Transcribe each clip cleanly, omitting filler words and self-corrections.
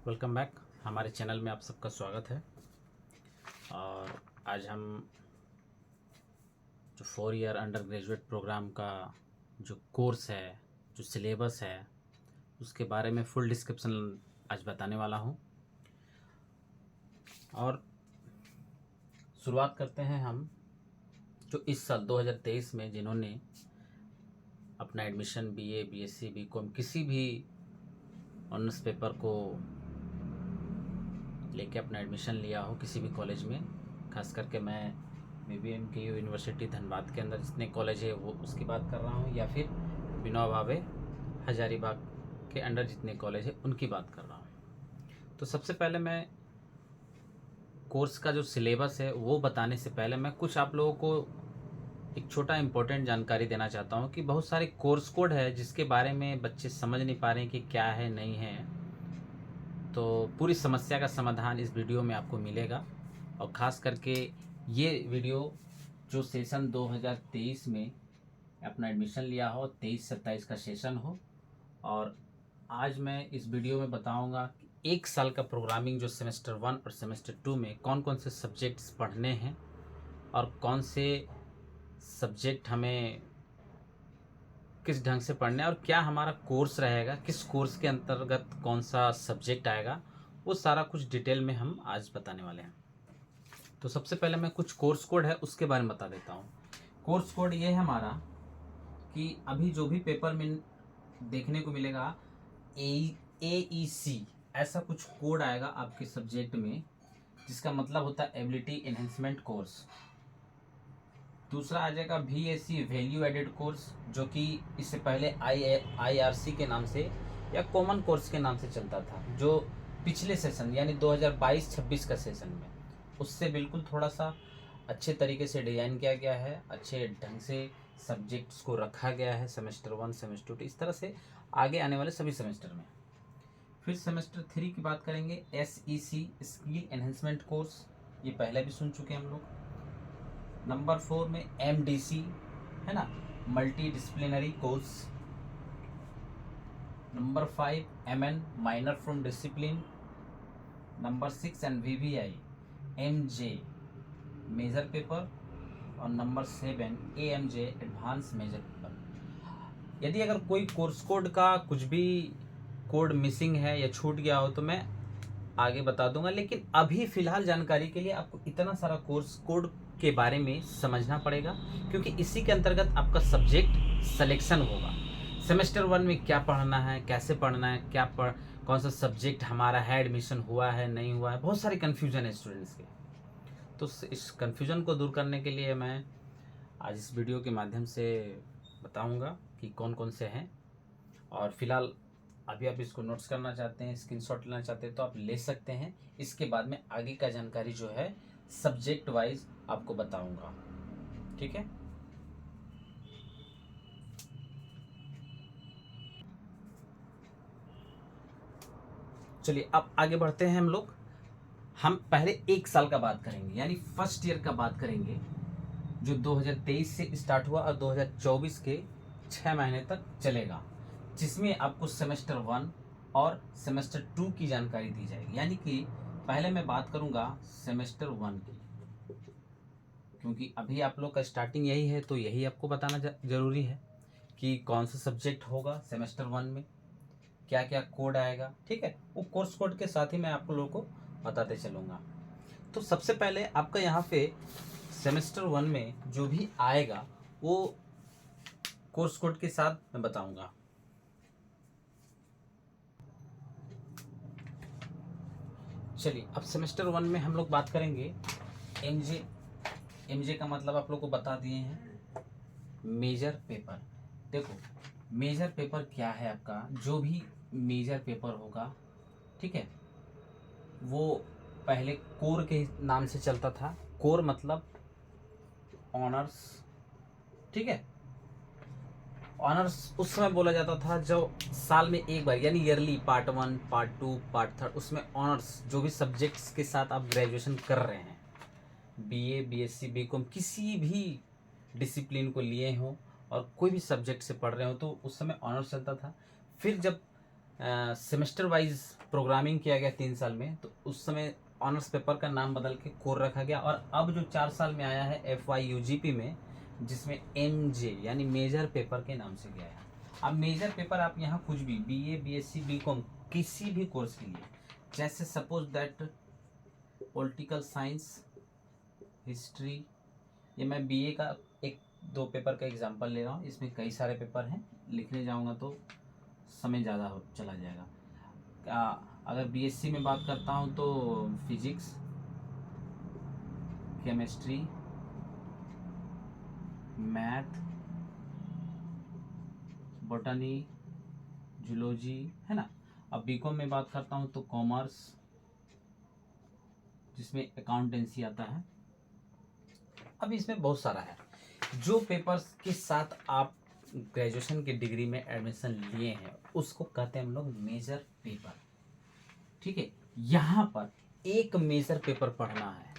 Welcome back. हमारे channel में आप सबका स्वागत है। और आज हम जो 4 ईयर अंडर ग्रेजुएट प्रोग्राम का जो कोर्स है, जो सिलेबस है, उसके बारे में फुल डिस्क्रिप्शन आज बताने वाला हूँ। और शुरुआत करते हैं हम जो इस साल 2023 में जिन्होंने अपना एडमिशन बीए, बीएससी, बीकॉम किसी भी ऑनर्स पेपर को लेके अपना एडमिशन लिया हो किसी भी कॉलेज में, खास करके मैं BBM की यूनिवर्सिटी धनबाद के अंदर जितने कॉलेज है वो उसकी बात कर रहा हूँ, या फिर विनोबा भावे हजारीबाग के अंडर जितने कॉलेज है उनकी बात कर रहा हूँ। तो सबसे पहले मैं कोर्स का जो सिलेबस है वो बताने से पहले मैं कुछ आप लोगों को एक छोटा इम्पोर्टेंट जानकारी देना चाहता हूँ कि बहुत सारे कोर्स कोड है जिसके बारे में बच्चे समझ नहीं पा रहे हैं कि क्या है नहीं है। तो पूरी समस्या का समाधान इस वीडियो में आपको मिलेगा। और ख़ास करके ये वीडियो जो सेशन 2023 में अपना एडमिशन लिया हो, 23-27 का सेशन हो। और आज मैं इस वीडियो में बताऊंगा कि 1 साल का प्रोग्रामिंग जो सेमेस्टर 1 और सेमेस्टर 2 में कौन कौन से सब्जेक्ट्स पढ़ने हैं और कौन से सब्जेक्ट हमें किस ढंग से पढ़ना है और क्या हमारा कोर्स रहेगा, किस कोर्स के अंतर्गत कौन सा सब्जेक्ट आएगा, वो सारा कुछ डिटेल में हम आज बताने वाले हैं। तो सबसे पहले मैं कुछ कोर्स कोड है उसके बारे में बता देता हूँ। कोर्स कोड ये है हमारा कि अभी जो भी पेपर में देखने को मिलेगा AEC ऐसा कुछ कोड आएगा आपके सब्जेक्ट में, जिसका मतलब होता है एबिलिटी एनहेंसमेंट कोर्स। दूसरा आ जाएगा VAC वैल्यू एडेड कोर्स, जो कि इससे पहले IRC के नाम से या कॉमन कोर्स के नाम से चलता था, जो पिछले सेशन यानी 2022-26 का सेशन में उससे बिल्कुल थोड़ा सा अच्छे तरीके से डिज़ाइन किया गया है, अच्छे ढंग से सब्जेक्ट्स को रखा गया है सेमेस्टर 1, सेमेस्टर 2, इस तरह से आगे आने वाले सभी सेमेस्टर में। फिर सेमेस्टर 3 की बात करेंगे, SEC स्किल एनहेंसमेंट कोर्स, ये पहले भी सुन चुके हैं हम लोग। नंबर 4 में MDC है ना, multi disciplinary course. Number 5 MN minor from discipline. Number 6 and VVI MJ major paper. और number 7 AMJ advance major paper. यदि अगर कोई कोर्स कोड का कुछ भी कोड मिसिंग है या छूट गया हो तो मैं आगे बता दूंगा, लेकिन अभी फ़िलहाल जानकारी के लिए आपको इतना सारा कोर्स कोड के बारे में समझना पड़ेगा, क्योंकि इसी के अंतर्गत आपका सब्जेक्ट सिलेक्शन होगा। सेमेस्टर 1 में क्या पढ़ना है, कैसे पढ़ना है, कौन सा सब्जेक्ट हमारा है, एडमिशन हुआ है नहीं हुआ है, बहुत सारी कन्फ्यूजन है स्टूडेंट्स के। तो इस कन्फ्यूजन को दूर करने के लिए मैं आज इस वीडियो के माध्यम से बताऊंगा कि कौन कौन से हैं। और फिलहाल अभी आप इसको नोट्स करना चाहते हैं, स्क्रीनशॉट लेना चाहते हैं तो आप ले सकते हैं। इसके बाद में आगे का जानकारी जो है सब्जेक्ट वाइज आपको बताऊंगा, ठीक है। चलिए अब आगे बढ़ते हैं हम लोग। हम पहले 1 साल का बात करेंगे, यानी फर्स्ट ईयर का बात करेंगे, जो 2023 से स्टार्ट हुआ और 2024 के 6 महीने तक चलेगा, जिसमें आपको सेमेस्टर 1 और सेमेस्टर 2 की जानकारी दी जाएगी। यानी कि पहले मैं बात करूंगा सेमेस्टर 1 की, क्योंकि अभी आप लोग का स्टार्टिंग यही है तो यही आपको बताना ज़रूरी है कि कौन सा सब्जेक्ट होगा सेमेस्टर 1 में, क्या क्या कोड आएगा, ठीक है। वो कोर्स कोड के साथ ही मैं आप लोगों को बताते चलूँगा। तो सबसे पहले आपका यहाँ पे सेमेस्टर 1 में जो भी आएगा वो कोर्स कोड के साथ मैं बताऊंगा। चलिए अब सेमेस्टर 1 में हम लोग बात करेंगे एमजे का मतलब आप लोग को बता दिए हैं, मेजर पेपर। देखो मेजर पेपर क्या है, आपका जो भी मेजर पेपर होगा, ठीक है, वो पहले कोर के नाम से चलता था। कोर मतलब ऑनर्स, ठीक है। ऑनर्स उस समय बोला जाता था जो साल में एक बार, यानी ईयरली पार्ट 1, पार्ट 2, पार्ट 3, उसमें ऑनर्स जो भी सब्जेक्ट्स के साथ आप ग्रेजुएशन कर रहे हैं, BA, BSc, BCom किसी भी डिसिप्लिन को लिए हो और कोई भी सब्जेक्ट से पढ़ रहे हो तो उस समय ऑनर्स चलता था। फिर जब सेमेस्टर वाइज प्रोग्रामिंग किया गया 3 साल में, तो उस समय ऑनर्स पेपर का नाम बदल के कोर रखा गया। और अब जो 4 साल में आया है FYUGP में, जिसमें MJ यानी मेजर पेपर के नाम से गया है। अब मेजर पेपर आप यहाँ कुछ भी BA BSc BCom किसी भी कोर्स के लिए, जैसे suppose that political science, history, ये मैं BA का 1-2 पेपर का एग्जांपल ले रहा हूँ, इसमें कई सारे पेपर हैं, लिखने जाऊँगा तो समय ज़्यादा हो चला जाएगा। अगर BSc में बात करता हूँ तो physics, chemistry, math, botany, zoology, है ना। अब BCom में बात करता हूँ तो कॉमर्स, जिसमें अकाउंटेंसी आता है। अब इसमें बहुत सारा है। जो पेपर्स के साथ आप ग्रेजुएशन की डिग्री में एडमिशन लिए हैं उसको कहते हैं हम लोग मेजर पेपर, ठीक है। यहाँ पर एक मेजर पेपर पढ़ना है,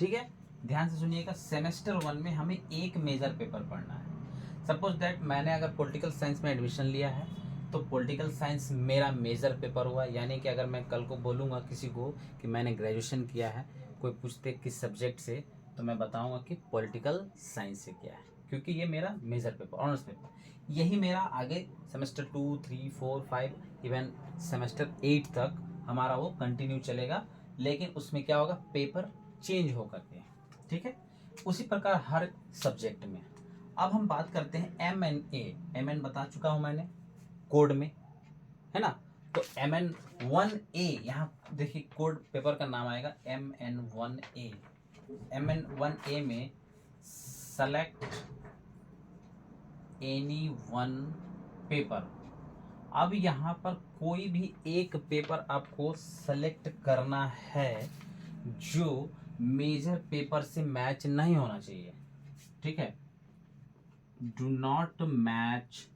ठीक है, ध्यान से सुनिएगा। सेमेस्टर 1 में हमें एक मेजर पेपर पढ़ना है। सपोज दैट मैंने अगर पॉलिटिकल साइंस में एडमिशन लिया है तो पॉलिटिकल साइंस मेरा मेजर पेपर हुआ। यानी कि अगर मैं कल को बोलूँगा किसी को कि मैंने ग्रेजुएशन किया है, कोई पूछते किस सब्जेक्ट से, तो मैं बताऊँगा कि पॉलिटिकल साइंस से किया है, क्योंकि ये मेरा मेजर पेपर, ऑनर्स पेपर। यही मेरा आगे सेमेस्टर 2, 3, 4, 5 इवन सेमेस्टर 8 तक हमारा वो कंटिन्यू चलेगा। लेकिन उसमें क्या होगा, पेपर चेंज होकर के, ठीक है। उसी प्रकार हर सब्जेक्ट में। अब हम बात करते हैं MNA। MN बता चुका हूं मैंने कोड में, है ना। तो MN1A, यहाँ देखिए कोड पेपर का नाम आएगा MN1A। MN1A में सेलेक्ट एनी वन पेपर। अब यहाँ पर कोई भी एक पेपर आपको सेलेक्ट करना है जो मेजर पेपर से मैच नहीं होना चाहिए, ठीक है। Do not match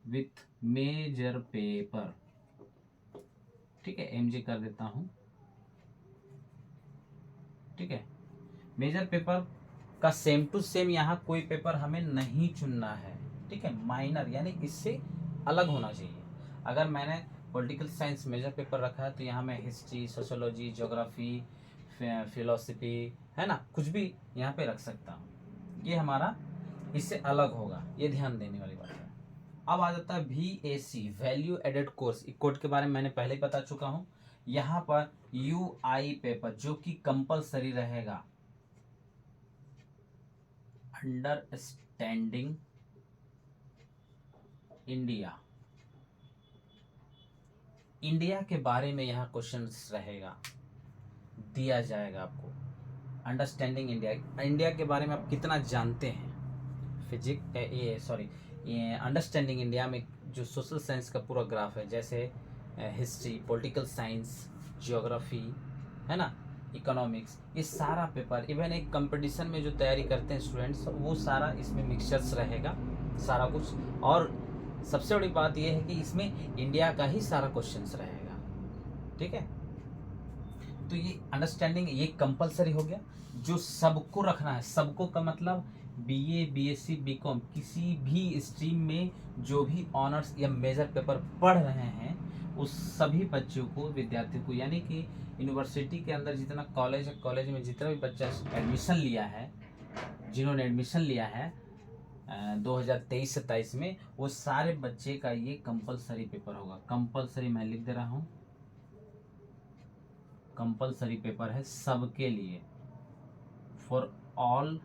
with major paper, ठीक है। MJ कर देता हूं, ठीक है। मेजर पेपर का सेम टू सेम यहाँ कोई पेपर हमें नहीं चुनना है, ठीक है। माइनर यानी इससे अलग होना चाहिए। अगर मैंने पॉलिटिकल साइंस मेजर पेपर रखा है तो यहाँ मैं हिस्ट्री, सोशोलॉजी, ज्योग्राफी, फिलोसफी, है ना, कुछ भी यहाँ पे रख सकता हूँ। ये हमारा इससे अलग होगा, ये ध्यान देने वाली बात है। अब आ जाता है VAC, value added course. Code के बारे में मैंने पहले ही बता चुका हूँ। यहाँ पर UI पेपर जो कि कंपलसरी रहेगा, अंडरस्टैंडिंग इंडिया। इंडिया के बारे में यहाँ क्वेश्चंस रहेगा, दिया जाएगा आपको। अंडरस्टैंडिंग इंडिया, इंडिया के बारे में आप कितना जानते हैं। ये अंडरस्टैंडिंग इंडिया में जो सोशल साइंस का पूरा ग्राफ है, जैसे हिस्ट्री, पॉलिटिकल साइंस, ज्योग्राफी, है ना, इकोनॉमिक्स, ये सारा पेपर, इवन एक कंपटीशन में जो तैयारी करते हैं स्टूडेंट्स, वो सारा इसमें मिक्सचर्स रहेगा, सारा कुछ। और सबसे बड़ी बात यह है कि इसमें इंडिया का ही सारा क्वेश्चंस रहेगा, ठीक है। तो ये अंडरस्टैंडिंग ये कंपलसरी हो गया, जो सबको रखना है। सबको का मतलब BA BSc BCom किसी भी स्ट्रीम में जो भी ऑनर्स या मेजर पेपर पढ़ रहे हैं उस सभी बच्चों को, विद्यार्थियों को, यानी कि यूनिवर्सिटी के अंदर जितना कॉलेज है, कॉलेज में जितना भी बच्चा एडमिशन लिया है, जिन्होंने एडमिशन लिया है 2023-27 में, वो सारे बच्चे का ये कंपलसरी पेपर होगा। कंपलसरी मैं लिख दे रहा हूँ, कंपलसरी पेपर है सबके लिए, फॉर ऑल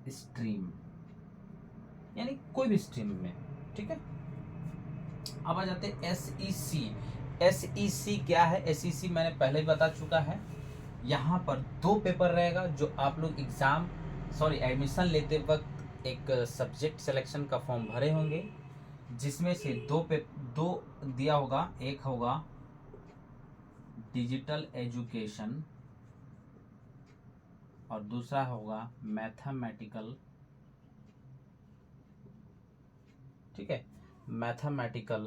स्ट्रीम, यानी कोई भी स्ट्रीम में, ठीक है। अब आ जाते हैं SEC। SEC क्या है? SEC मैंने पहले ही बता चुका है। यहाँ पर 2 पेपर रहेगा जो आप लोग एडमिशन लेते वक्त एक सब्जेक्ट सिलेक्शन का फॉर्म भरे होंगे, जिसमें से 2 दिया होगा। एक होगा डिजिटल एजुकेशन और दूसरा होगा मैथमेटिकल, ठीक है, mathematical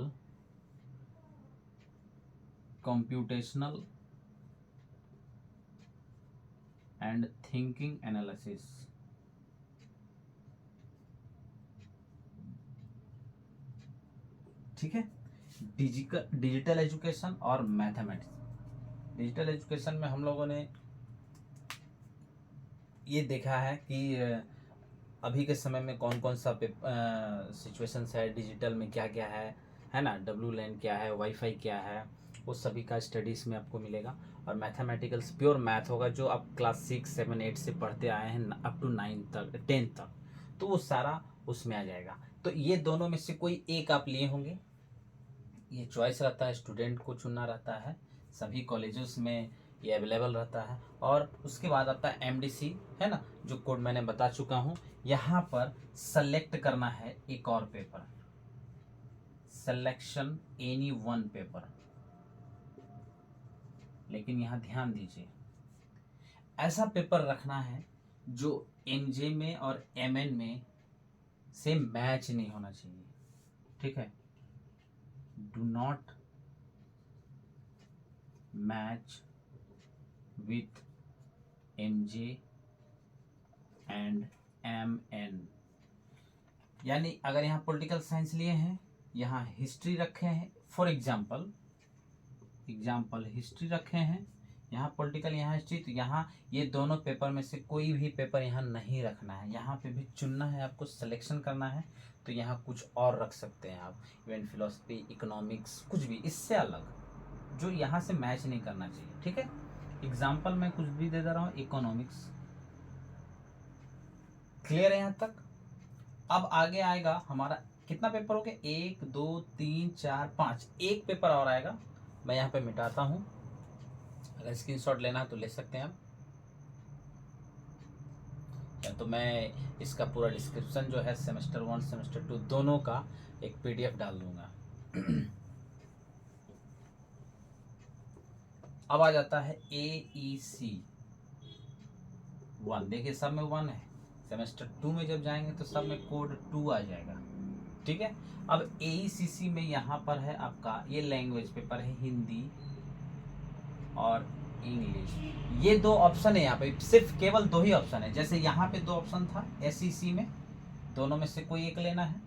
computational and thinking analysis. ठीक है। डिजिटल एजुकेशन और मैथमेटिक्स। डिजिटल एजुकेशन में हम लोगों ने ये देखा है कि अभी के समय में कौन कौन सा सिचुएशंस है, डिजिटल में क्या क्या है ना, WLAN क्या है, वाईफाई क्या है, वो सभी का स्टडीज़ में आपको मिलेगा। और मैथमेटिकल्स प्योर मैथ होगा, जो आप क्लास 6, 7, 8 से पढ़ते आए हैं अप टू 9 तक, 10 तक, तो वो सारा उसमें आ जाएगा। तो ये दोनों में से कोई एक आप लिए होंगे, ये चॉइस रहता है, स्टूडेंट को चुनना रहता है, सभी कॉलेजेस में ये अवेलेबल रहता है। और उसके बाद आता है MDC, है ना, जो कोड मैंने बता चुका हूँ। यहाँ पर सेलेक्ट करना है एक और paper, selection any one paper. लेकिन यहाँ ध्यान दीजिए, ऐसा पेपर रखना है जो MJ में और MN में से मैच नहीं होना चाहिए, ठीक है। Do not match with MJ and MN। यानी अगर यहाँ पॉलिटिकल साइंस लिए हैं, यहाँ हिस्ट्री रखे हैं, फॉर एग्जाम्पल हिस्ट्री रखे हैं, यहाँ पॉलिटिकल, यहाँ हिस्ट्री, तो यहाँ ये दोनों पेपर में से कोई भी पेपर यहाँ नहीं रखना है। यहाँ पे भी चुनना है आपको, सिलेक्शन करना है, तो यहाँ कुछ और रख सकते हैं आप, इवन फिलोसफी, इकोनॉमिक्स, कुछ भी इससे अलग जो यहाँ से मैच नहीं करना चाहिए, ठीक है। एग्जाम्पल मैं कुछ भी दे रहा हूँ, इकोनॉमिक्स। क्लियर है यहाँ तक? अब आगे आएगा हमारा, कितना पेपर हो गया, 1 2 3 4 5, एक पेपर और आएगा, मैं यहाँ पे मिटाता हूँ। अगर स्क्रीनशॉट लेना है तो ले सकते हैं आप, या तो मैं इसका पूरा डिस्क्रिप्शन जो है सेमेस्टर 1 सेमेस्टर 2 दोनों का एक PDF डाल दूंगा। अब आ जाता है AEC 1। देखिए सब में 1 है, सेमेस्टर 2 में जब जाएंगे तो सब में कोड 2 आ जाएगा, ठीक है। अब AECC में यहाँ पर है आपका ये लैंग्वेज पेपर है, हिंदी और इंग्लिश। ये दो ऑप्शन है यहाँ पे, सिर्फ केवल दो ही ऑप्शन है। जैसे यहाँ पे 2 ऑप्शन था SEC में, दोनों में से कोई एक लेना है,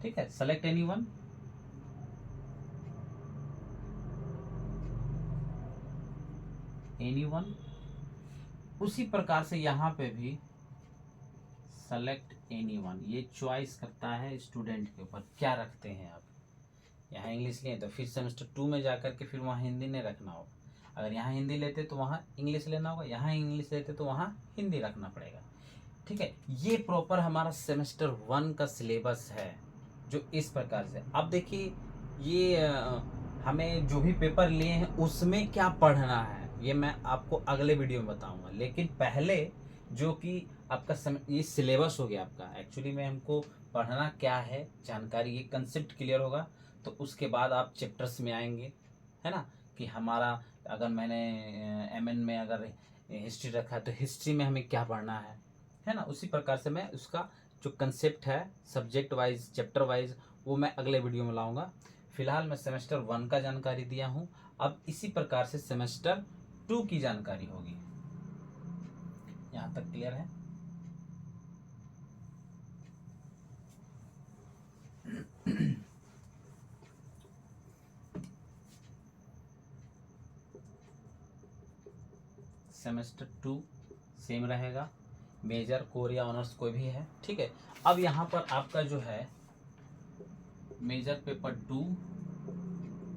ठीक है। सेलेक्ट एनी वन, उसी प्रकार से यहाँ पे भी सेलेक्ट एनी वन। ये चॉइस करता है स्टूडेंट के ऊपर, क्या रखते हैं आप। यहाँ इंग्लिश लिए तो फिर सेमेस्टर 2 में जाकर के फिर वहाँ हिंदी नहीं रखना होगा। अगर यहाँ हिंदी लेते तो वहाँ इंग्लिश लेना होगा, यहाँ इंग्लिश लेते तो वहाँ हिंदी रखना पड़ेगा, ठीक है। ये प्रॉपर हमारा सेमेस्टर 1 का सिलेबस है, जो इस प्रकार से। अब देखिए ये हमें जो भी पेपर लिए हैं उसमें क्या पढ़ना है, ये मैं आपको अगले वीडियो में बताऊंगा। लेकिन पहले जो कि आपका ये सिलेबस हो गया आपका, एक्चुअली में हमको पढ़ना क्या है, जानकारी, ये कंसेप्ट क्लियर होगा तो उसके बाद आप चैप्टर्स में आएंगे, है ना। कि हमारा अगर मैंने MN में अगर हिस्ट्री रखा है तो हिस्ट्री में हमें क्या पढ़ना है ना। उसी प्रकार से मैं उसका जो कंसेप्ट है सब्जेक्ट वाइज, चैप्टर वाइज, वो मैं अगले वीडियो में लाऊंगा। फिलहाल मैं सेमेस्टर 1 का जानकारी दिया हूँ, अब इसी प्रकार से सेमेस्टर 2 की जानकारी होगी। यहाँ तक क्लियर है? सेमेस्टर 2 सेम रहेगा, मेजर, कोर या ऑनर्स कोई भी है, ठीक है। अब यहाँ पर आपका जो है मेजर पेपर 2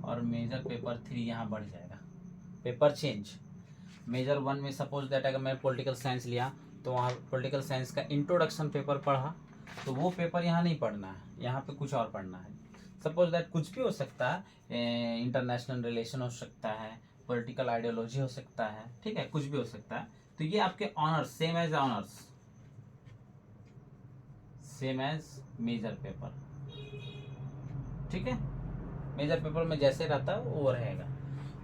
और मेजर पेपर 3 यहाँ बढ़ जाएगा, पेपर चेंज। मेजर 1 में सपोज दैट अगर मैं पॉलिटिकल साइंस लिया तो वहाँ पॉलिटिकल साइंस का इंट्रोडक्शन पेपर पढ़ा, तो वो पेपर यहाँ नहीं पढ़ना है, यहाँ पे कुछ और पढ़ना है। सपोज दैट कुछ भी हो सकता है, इंटरनेशनल रिलेशन हो सकता है, पॉलिटिकल आइडियोलॉजी हो सकता है, ठीक है, कुछ भी हो सकता है। तो ये आपके honours, same as honours, same as major paper, ठीक है। मेजर पेपर में जैसे रहता है वो रहेगा।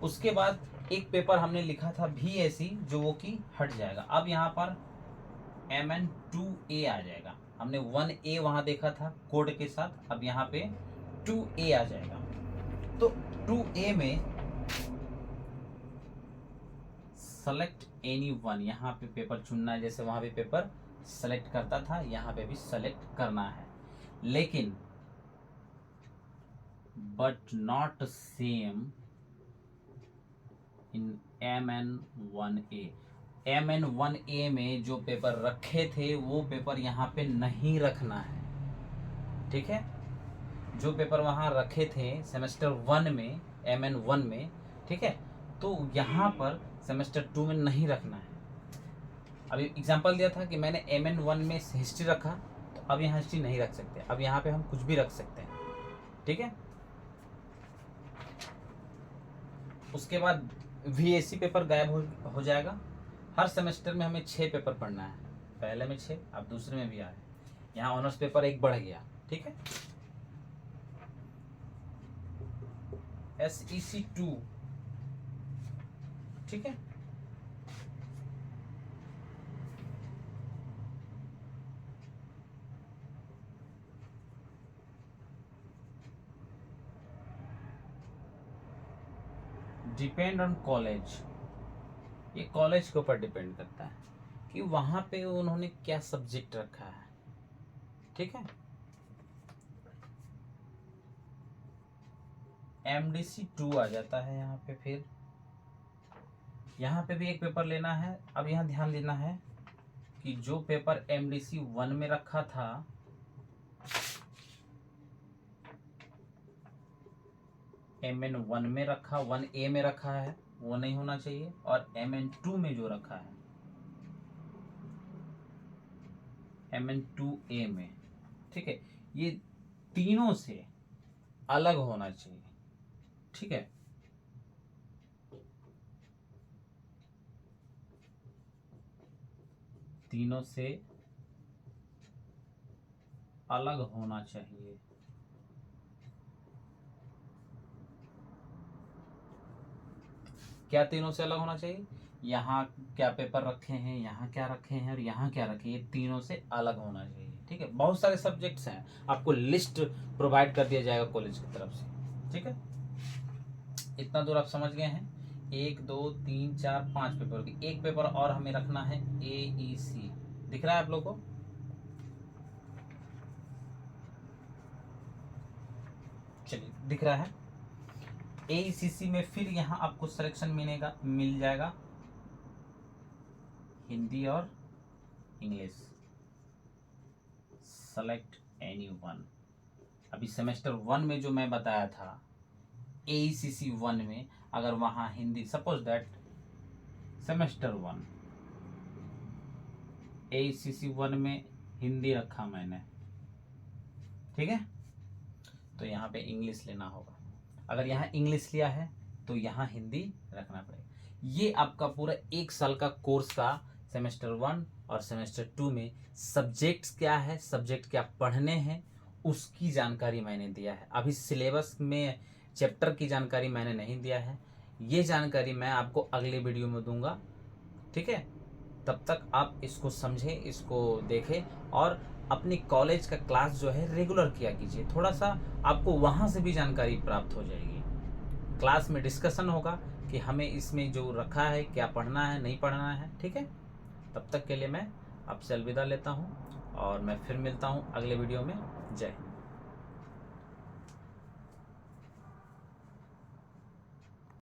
उसके बाद एक पेपर हमने लिखा था VAC, जो वो की हट जाएगा। अब यहाँ पर MN 2A आ जाएगा। हमने 1A वहाँ देखा था कोड के साथ, अब यहाँ पे 2A आ जाएगा। तो 2A में सेलेक्ट एनी वन, यहाँ पे पेपर चुनना है, जैसे वहाँ पे पेपर सेलेक्ट करता था, यहाँ पे भी सेलेक्ट करना है। लेकिन but not same in MN1A। MN1A में जो पेपर रखे थे वो पेपर यहाँ पे नहीं रखना है, ठीक है। जो पेपर वहाँ रखे थे सेमेस्टर 1 में, MN1 में, ठीक है, तो यहाँ पर सेमेस्टर 2 में नहीं रखना है। अभी एग्जांपल दिया था कि मैंने MN1 में हिस्ट्री रखा, तो अब यहाँ हिस्ट्री नहीं रख सकते, अब यहाँ पे हम कुछ भी रख सकते हैं, ठीक है। उसके बाद VAC पेपर गायब हो जाएगा। हर सेमेस्टर में हमें 6 पेपर पढ़ना है, पहले में 6, अब दूसरे में भी आए, यहाँ ऑनर्स पेपर 1 बढ़ गया, ठीक है। SEC 2, ठीक है। डिपेंड ऑन कॉलेज, ये कॉलेज के ऊपर डिपेंड करता है कि वहां पे उन्होंने क्या सब्जेक्ट रखा है, ठीक है। MDC 2 आ जाता है यहाँ पे, फिर यहाँ पे भी एक पेपर लेना है। अब यहाँ ध्यान देना है कि जो पेपर MDC 1 में रखा था, MN1 में रखा, 1A में रखा है, वो नहीं होना चाहिए। और MN2 में जो रखा है, MN2A में, ठीक है, ये तीनों से अलग होना चाहिए, ठीक है। तीनों से अलग होना चाहिए। क्या तीनों से अलग होना चाहिए? यहाँ क्या पेपर रखे हैं, यहाँ क्या रखे हैं और यहाँ क्या रखे, ये तीनों से अलग होना चाहिए, ठीक है। बहुत सारे सब्जेक्ट्स हैं, आपको लिस्ट प्रोवाइड कर दिया जाएगा कॉलेज की तरफ से, ठीक है। इतना दूर आप समझ गए हैं। 1 2 3 4 5 पेपर की, एक पेपर और हमें रखना है AEC। दिख रहा है आप लोग को? चलिए, दिख रहा है। AECC में फिर यहाँ आपको सिलेक्शन मिल जाएगा हिंदी और इंग्लिश। Select any one. अभी सेमेस्टर 1 में जो मैं बताया था AECC 1 में, अगर वहाँ Hindi, suppose that semester 1 AECC 1 में हिंदी रखा मैंने, ठीक है, तो यहाँ पे इंग्लिश लेना होगा। अगर यहाँ इंग्लिश लिया है तो यहाँ हिंदी रखना पड़ेगा। ये आपका पूरा 1 साल का कोर्स का सेमेस्टर 1 और सेमेस्टर 2 में सब्जेक्ट्स क्या है, सब्जेक्ट क्या पढ़ने हैं, उसकी जानकारी मैंने दिया है। अभी सिलेबस में चैप्टर की जानकारी मैंने नहीं दिया है, ये जानकारी मैं आपको अगले वीडियो में दूंगा, ठीक है। तब तक आप इसको समझें, इसको देखें और अपनी कॉलेज का क्लास जो है रेगुलर किया कीजिए। थोड़ा सा आपको वहाँ से भी जानकारी प्राप्त हो जाएगी। क्लास में डिस्कशन होगा कि हमें इसमें जो रखा है क्या पढ़ना है, नहीं पढ़ना है, ठीक है। तब तक के लिए मैं आपसे अलविदा लेता हूँ और मैं फिर मिलता हूँ अगले वीडियो में। जय हिंद।